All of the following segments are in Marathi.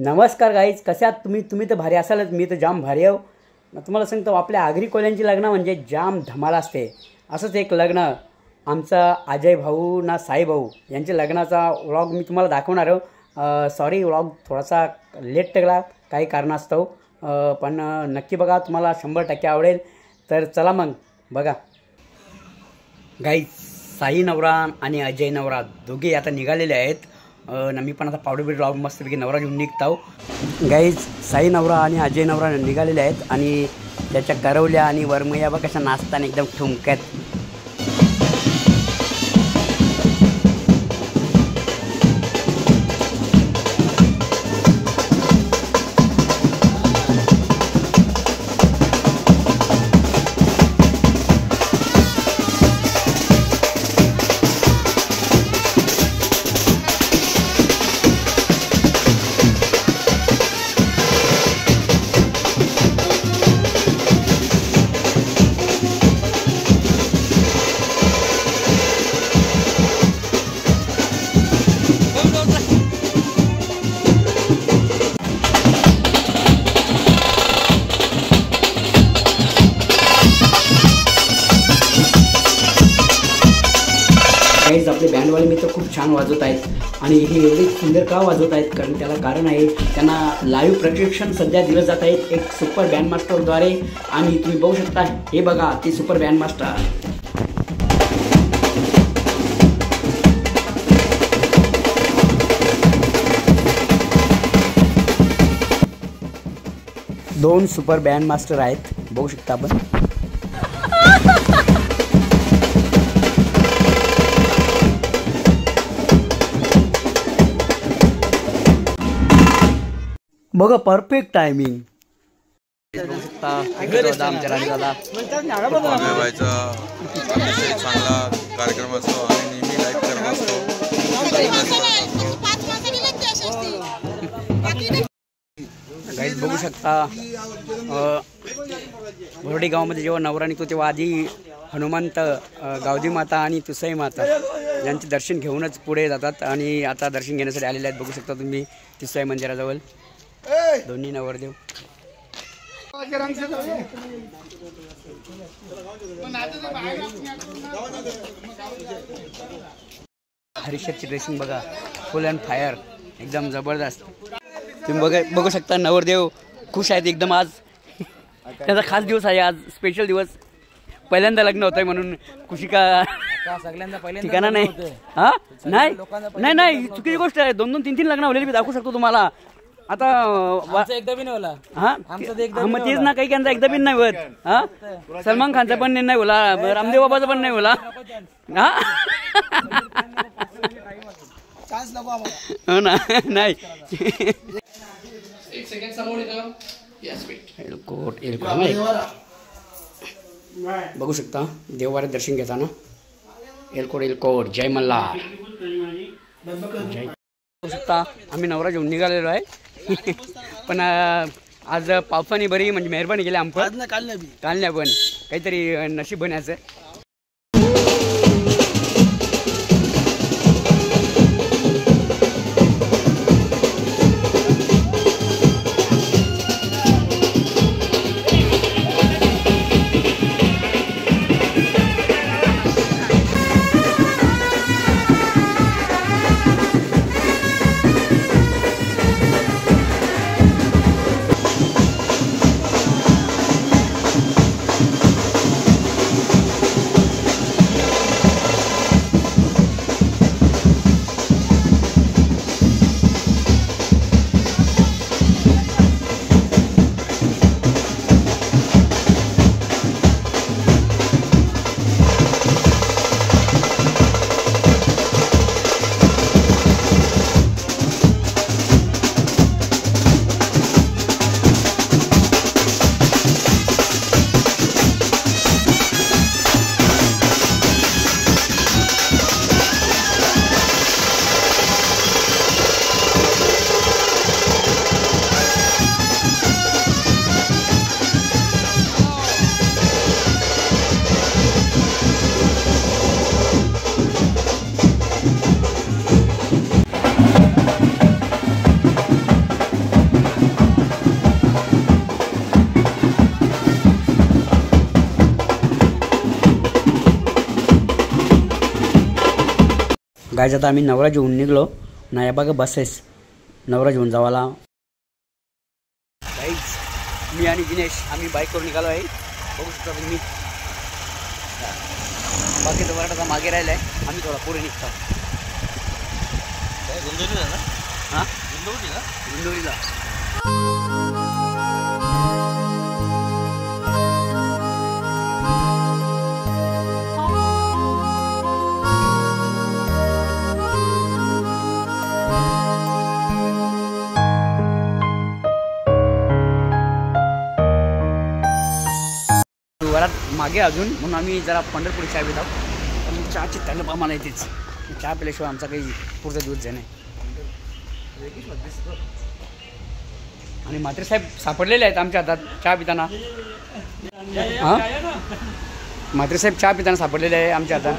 नमस्कार गाईज, कसे आहात तुम्ही तर भारी असालच. मी तर जाम भारी आहे. तुम्हाला सांगतो आपल्या आगरी कोल्यांची लग्न म्हणजे जाम धमाल असते. असंच एक लग्न आमचा अजय भाऊ ना साई भाऊ यांच्या लग्नाचा व्लॉग मी तुम्हाला दाखवणार आहे. सॉरी, व्लॉग थोडासा लेट टाकला काही कारणास्तव, पण नक्की बघा, तुम्हाला 100% आवडेल. तर चला मग बघा. गाईज, साई नवरा आणि अजय नवरा दोघे आता निघालेले आहेत. मी पण आता पावडर बीड लावून मस्तपैकी नवरा घेऊन निघतो. गाईज, साई नवरा आणि अजय नवरा निघालेले आहेत आणि त्याच्या करवल्या आणि वरमया बघ कशा नाचताना एकदम ठुमक्यात. गाईज, आपले बँडवाले मित्र खूप छान वाजवत आहेत आणि हे एवढे सुंदर का वाजवत आहेत, कारण त्याला कारण आहे. त्यांना लाईव्ह प्रशिक्षण सध्या दिलं जात आहे एक सुपर बँड मास्टरद्वारे. आणि तुम्ही बघू शकता, हे बघा ते सुपर बँड मास्टर. दोन सुपर बँड मास्टर आहेत, बघू शकता आपण. बघा, परफेक्ट टायमिंग. चांगला कार्यक्रम असतो आणि नेहमी लाईव्ह करत असतो. गाईज, बघू शकता, बोर्डी गावामध्ये जेव्हा नवरा निघतो तेव्हा आधी हनुमंत, गावदी माता आणि तुसाई माता यांचे दर्शन घेऊनच पुढे जातात. आणि आता दर्शन घेण्यासाठी आलेले आहेत, बघू शकता तुम्ही तुसाई मंदिराजवळ दोन्ही नवरदेव. हरीशची ड्रेसिंग बघा, फुल अँड फायर, एकदम जबरदस्त. तुम्ही बघू शकता नवरदेव खुश आहेत एकदम. आज त्याचा खास दिवस आहे, आज स्पेशल दिवस. पहिल्यांदा लग्न होत आहे म्हणून खुशी का ठिकाणा नाही. हा, नाही नाही, चुकीची गोष्ट आहे. 2-2, 3-3 लग्न होलेली मी दाखवू शकतो तुम्हाला. आता एकदा बी नाही होला. मग तेच ना, काही एकदा बी नाही होत. हा, सलमान खानचा पण नाही होला, रामदेव बाबाचा पण नाही होला. हा, हो ना. नाही, बघू शकता देववारे दर्शन घेताना. एलकोट जय मल्हार. जय. बघू शकता आम्ही नवरा घेऊन निघालेलो आहे. पण आज पावसाने बरी म्हणजे मेहरबानी केली आमचं. काल नाही पण काहीतरी नशीब बनायचं. गायज आता आम्ही नवरा घेऊन निघलो ना, या बघा बसेस नवरा घेऊन जावाला. गाईज मी आणि दिनेश आम्ही बाईकवर निघालो आहे, बघू शकता तुम्ही. बाकीचं वराडा मागे राहिलं आहे, आम्ही थोडा पुढे निघतो. हां इंदोरीला. वरात मागे अजून म्हणून आम्ही जरा पंढरपुरी चहा पित आहोत. पण चहाची तलप आम्हाला येतेच, चहा पिल्याशिवाय आमचा काही पुढचा दिवस जाणे. आणि म्हात्रे साहेब सापडलेले आहेत आमच्या हातात चहा पिताना. हां म्हात्रे साहेब चहा पिताना सापडलेले आहे आमच्या हातात.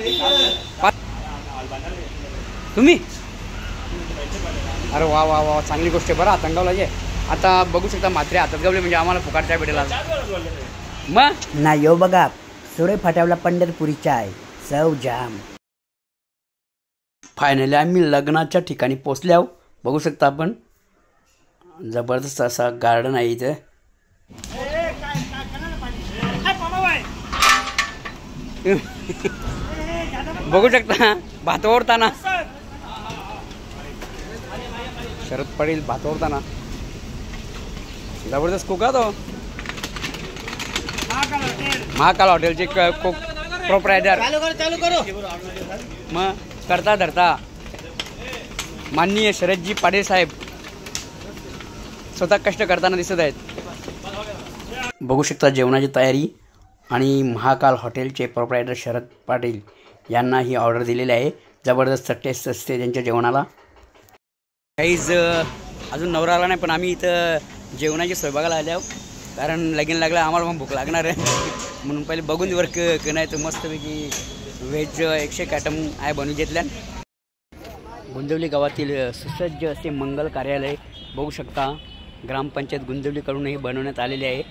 तुम्ही अरे वा वा वा, चांगली गोष्ट आहे. बरं हातांगावला जे आता बघू शकता म्हात्रे हातात गावले म्हणजे आम्हाला फुकाट चहा भेटेल मग ना. यो बघा सुरे फाट्यावला पंढरपुरी चाय सव जाम. फायनली आम्ही लग्नाच्या ठिकाणी पोचल्यावर बघू शकता आपण, जबरदस्त असा गार्डन आहे इथे. बघू शकता भात ओढताना शरद पाटील भात ओढताना जबरदस्त कुका तो महाकाल हॉटेलचे कोक प्रोप्रायटर मग करता धरता माननीय शरदजी पाटील साहेब स्वतः कष्ट करताना दिसत आहेत. बघू शकता जेवणाची तयारी आणि महाकाल हॉटेलचे प्रोप्रायटर शरद पाटील यांना ही ऑर्डर दिलेली आहे. जबरदस्त टेस्ट असते त्यांच्या जेवणाला. काहीच अजून नवरा आला नाही पण आम्ही इथं जेवणाची सोय बघायला आल्या, कारण लगीन लागलं आम्हाला पण भूक लागणार आहे म्हणून पहिले बघून वर नाही तर मस्तपैकी व्हेज 101 आयटम आहे बनवून घेतल्या. गुंदवली गावातील सुसज्ज असे मंगल कार्यालय बघू शकता, ग्रामपंचायत गुंदवलीकडून हे बनवण्यात आलेले आहे.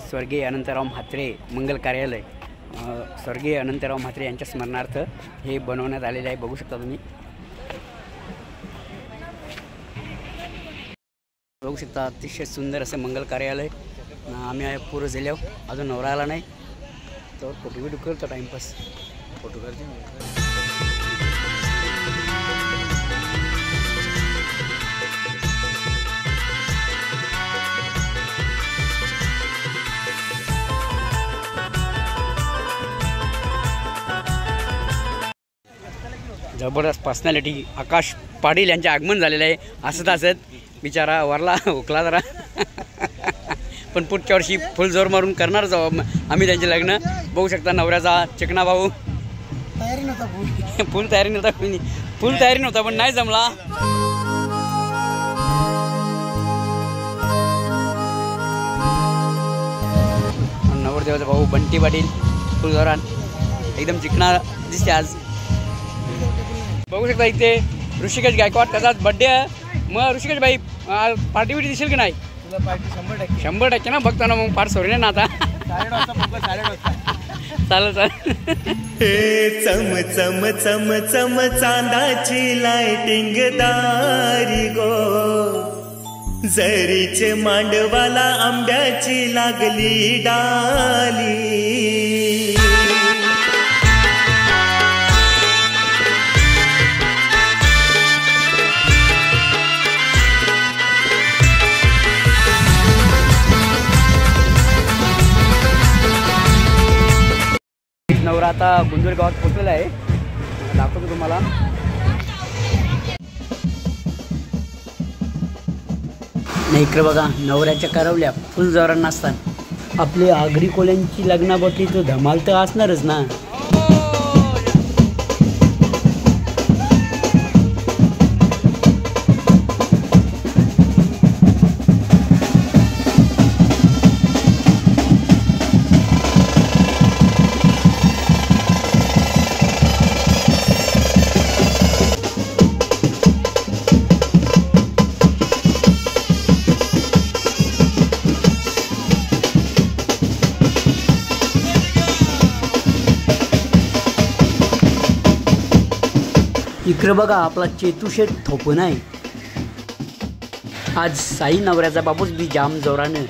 स्वर्गीय अनंतराव म्हात्रे मंगल कार्यालय, स्वर्गीय अनंतराव म्हात्रे यांच्या स्मरणार्थ हे बनवण्यात आलेले आहे. बघू शकता तुम्ही, बघू शकता अतिशय सुंदर असे मंगल कार्यालय. आम्ही आहे पूर्ण झाल्यावर अजून नवरा आला नाही तर फोटो बिटो करतो, टाईमपास फोटो करते. जबरदस्त पर्सनॅलिटी आकाश पाटील यांचे आगमन झालेलं आहे. असत बिचारा वरला हुकला जरा पण पुढच्या वर्षी फुल जोर मारून करणारच आम्ही त्यांचे लग्न. बघू शकता नवऱ्याचा चिकना भाऊ तयारी नव्हता, फुल तयारी नव्हता पण नाही जमला. नवरदेवाचा भाऊ बंटी पाटील फुल जोरान एकदम चिकना दिसते आज. बघू शकता इथे ऋषिकेश गायकवाड त्याचाच बड्डे आहे. मग ऋषिकेश भाई पार्टी बिटी दिसेल की नाही? 100% ना बघताना मग फार सोडले ना आता. चालेल चम चम चम चम चांदाची लाइटिंग दारी गो, जरीचे मांडवाला आंब्याची लागली डाली. नवरा आता गुंजोर गावात पोचलेला आहे, दाखवतो तुम्हाला. नाही इकडे बघा नवऱ्याच्या करवल्या फुल जोरात नसतात. आपली आगरी कोल्यांची लग्ना बघली तो धमाल तर असणारच ना. इकडे बघा आपला चेतुशेठ थोपण आहे. आज साई नवऱ्याचा बाबूच बी जाम जोरानं.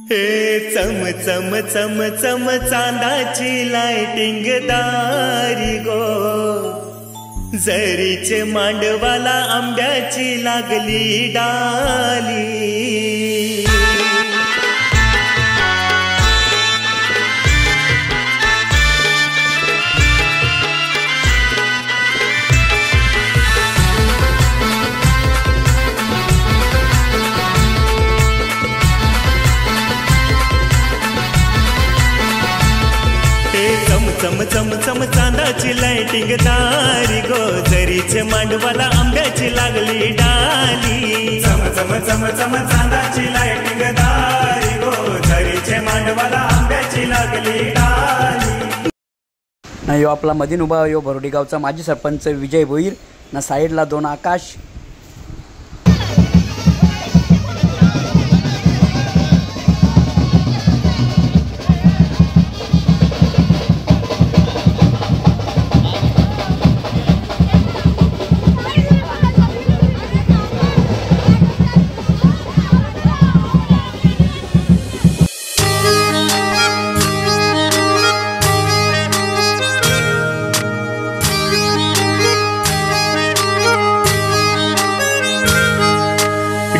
हे चम चम चम चम चांदाची लाइटिंग दारी गो, जरीचे मांडवाला आंब्याची लागली डाली. चम चम चम चांदाची लाइटिंग दारी गो, जरीचे मांडवाला आंब्याची लागली डाली. चम चम चम चम चांदाची लाइटिंग दारी गो, जरीचे मांडवाला आंब्याची लागली डाली. ना यो आपला मधीन उभा यो भरोडी गावचा माजी सरपंच विजय भोईर ना साईडला 2 आकाश.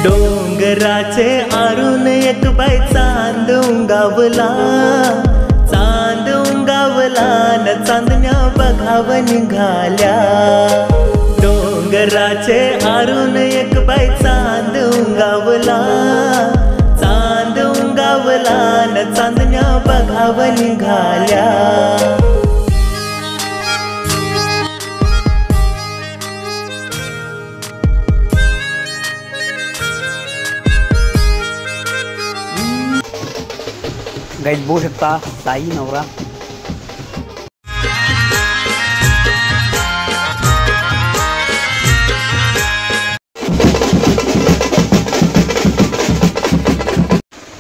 डोंगराचे आरून एक बाई चांद उंगावला, चांद उंगावला न चांदण्या बघाव निघाल्या. डोंगराचे आरून एक बाई चांद उंगावला, चांद उंगावला न चांदण्या बघाव निघाल्या. गाईज बघू शकता साई नवरा.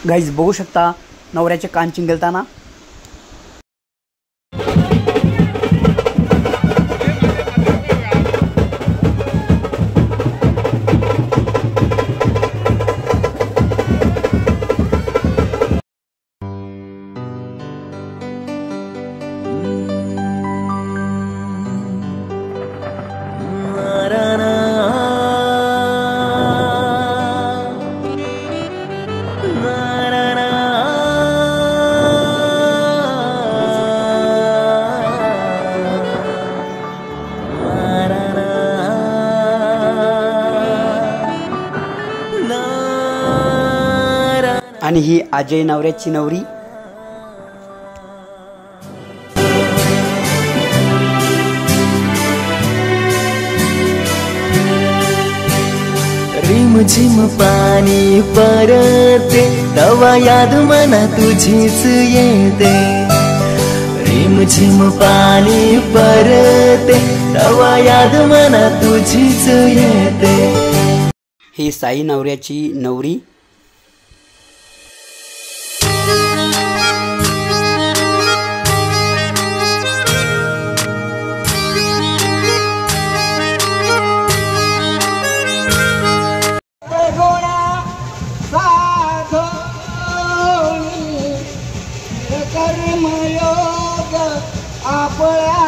गाईज बघू शकता नवऱ्याचे कान चिंगलताना. आणि ही अजय नवऱ्याची नवरी. रिमझिम पाणी परते तवा याद मना तुझीच येते. रिमझिम पाणी परते तवा याद मना तुझीच येते. ही साई नवऱ्याची नवरी. कर्मयोग आपल्या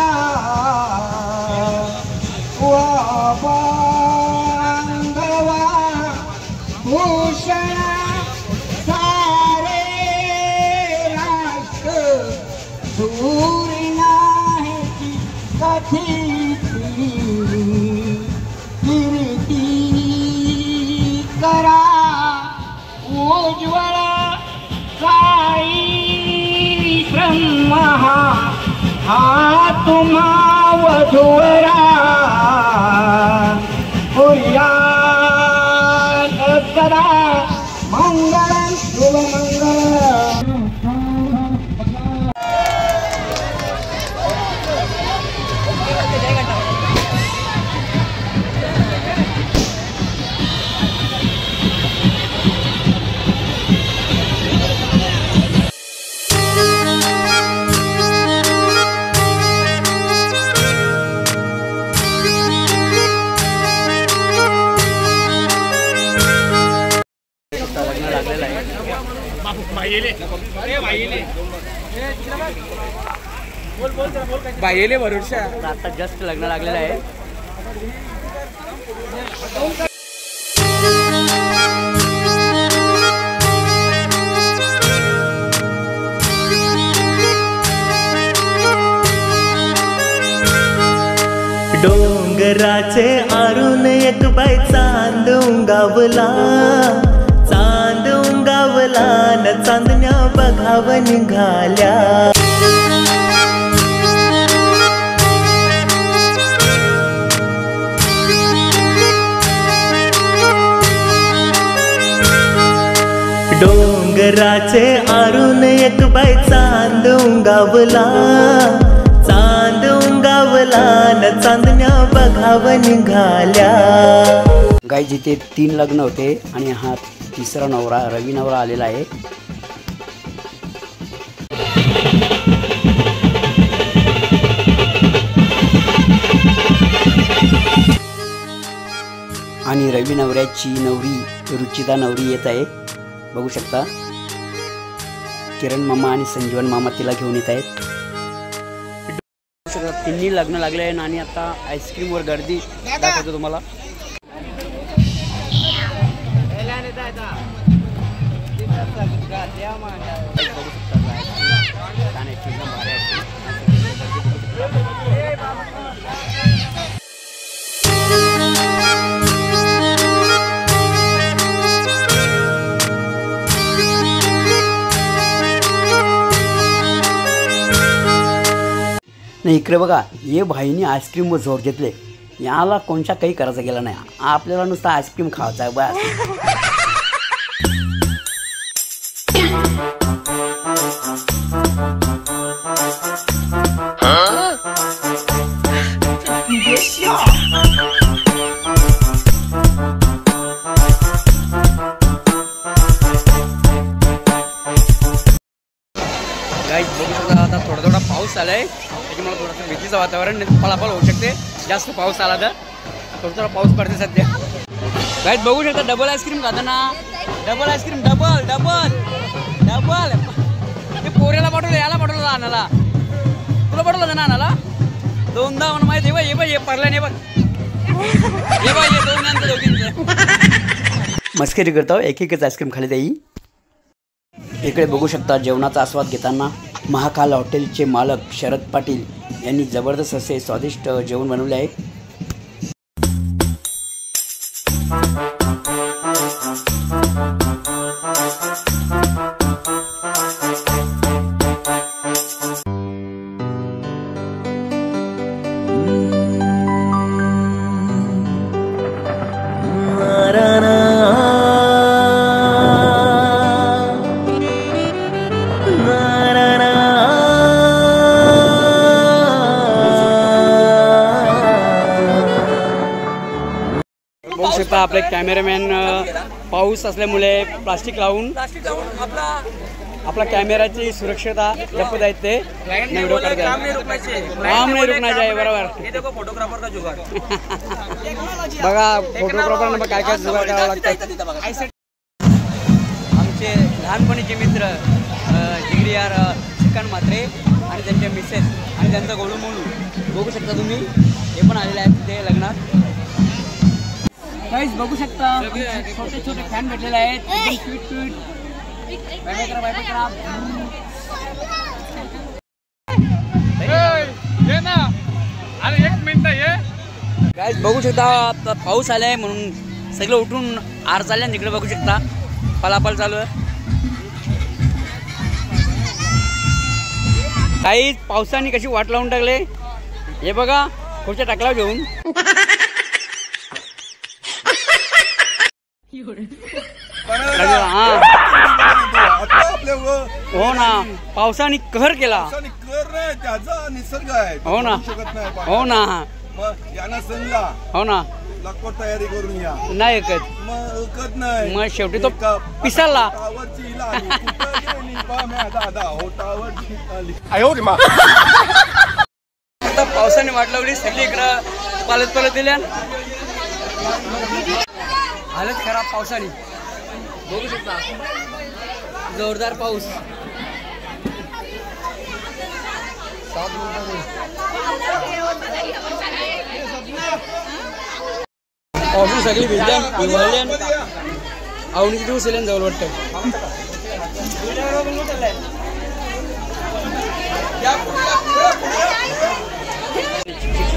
बांधवा भूषण सारे राष्ट्र दूर नाही कथीची कीर्ती करा उज्ज्वल साई ब्रह्मा हा तुम्हा वधूवरा सदा मंगल शुभमंगल. बाहेले भरोसा आता जस्ट लग्न लागलेलं आहे. डोंगराचे आरून एक बाई चांद उंगावला, चांद उंगावला न चांदण्या बघाव निघाल्या. डोंगराचे आरून एक बाई चांद उंगावला, चांद उंगावला न चांदण्या बघाव निघाल्या. गाई जिथे 3 लग्न होते आणि हा तिसरा नवरा रवी नवरा आलेला आहे. आणि रवी नवऱ्याची नवरी रुचिता नवरी येत आहे. बघू शकता किरण मामा आणि संजीवन मामा तिला घेऊन येत आहेत. तिन्ही लग्न लागले आहे आणि आता आईस्क्रीमवर गर्दी दाखवतो तुम्हाला. नाही इकडे बघा, ये भाईनी आईस्क्रीमवर जोर घेतले. याला कोणत्या काही करायचं गेलं नाही, आपल्याला नुसतं आईस्क्रीम खायचं आहे बस. आता थोडा पाऊस आलाय, त्याच्यामुळे थोडंसं भीतीचं वातावरण फळाफळ होऊ शकते. जास्त पाऊस आला तर थोडा पाऊस पडते सध्या. गाईज बघू शकता डबल आईस्क्रीम खाताना. Double ice cream, double double double. ते पोऱ्याला पाठवलं, याला पाठवलं आणायला. तुला पाठवलं ना आणायला 2दा म्हणून माहिती आहे. हे पडलं नाही बघ, हे बघ हे 2 जणांचं दोघींचं. मस्करी करतो, एक आईस्क्रीम खाली जाई. इकडे बघू शकता जेवणाचा आस्वाद घेताना महाकाल हॉटेलचे मालक शरद पाटील यांनी जबरदस्त असे स्वादिष्ट जेवण बनवले आहे. बघू शकता आपले कॅमेरामॅन पाऊस असल्यामुळे प्लास्टिक लावून आपला कॅमेराची सुरक्षता जपत आहेत. ते व्हिडिओ काढतात. काम नाही रुकण्याचे आहे. बरोबर. फोटोग्राफर का जुगाड बघा, फोटोग्राफर काय काय जुगाड करावं लागतं. आमचे लहानपणीचे मित्र जिगरी यार श्रीकांत म्हात्रे आणि त्यांच्या मिसेस आणि त्यांचा गोळू मोळू बघू शकता तुम्ही. हे पण आलेले आहेत तिथे लग्नात. गाईज बघू शकता छोटे छोटे फॅन भेटलेले आहेत. एकदम क्यूट. गाईज बघू शकता आता पाऊस आलाय म्हणून सगळं उठून आर चालल्या. तिकडे बघू शकता पलापल चालू आहे. काही पावसाने कशी वाट लावून टाकले. हे बघा खुर्च्या टाकला घेऊन. हो ना, पावसाने कहर केला. त्याचा निसर्ग आहे. हो ना, हो ना, यांना सांगा. हो ना, लवकर तयारी करून या. नाही ऐकत. मग नाही. मग शेवटी तो पिसाला. आता पावसाने वाट लावली. सगळी इकडं पालत दिल्या. हालत खराब पावसाने. बघू शकता जोरदार पाऊस. पावसून सगळी भिजल्यान विवळल्यान आवडीचे दिवस येल्यान जवळ वाटतं.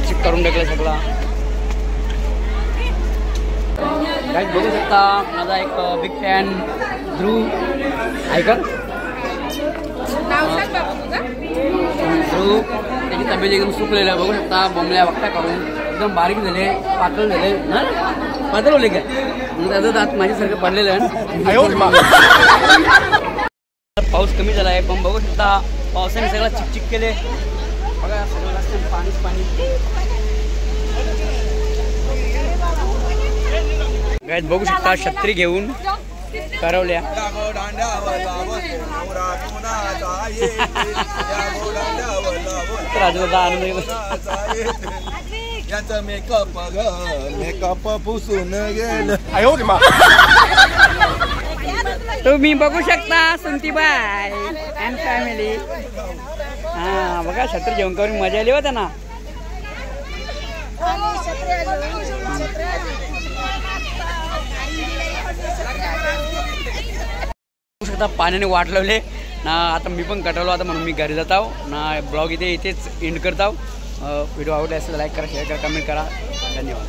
चिक करून टाकलं सगळा. काय बघू शकता माझा एक बिग फॅन ध्रुव ऐकर. ध्रुव त्याची तब्येत एकदम सुकलेलं आहे. बघू शकता बोंबल्या वक्ता करून एकदम बारीक झाले, पातळ झाले ना, पातळ होले काय त्याचं दात माझ्यासारखं पडलेलं आहे. पाऊस कमी झाला आहे पण बघू शकता पावसाने सगळं चिकचिक केले. बघा सगळं रस्त्याने पाणीच पाणी. गाईत बघू शकता छत्री घेऊन करवल्या. याचा मेकअप पुसून गेलं. तुम्ही बघू शकता सुंतीबाई अँड फॅमिली. हा बघा छत्री घेऊन करून मजा आली होता ना. पाण्याने वाट लावले ना. आता मी पण कटवलो आता म्हणून मी घरी जात आहो ना. ब्लॉग इथेच एंड करत आहो. व्हिडिओ आवडला असेल लाईक करा, शेअर करा, कमेंट करा. धन्यवाद.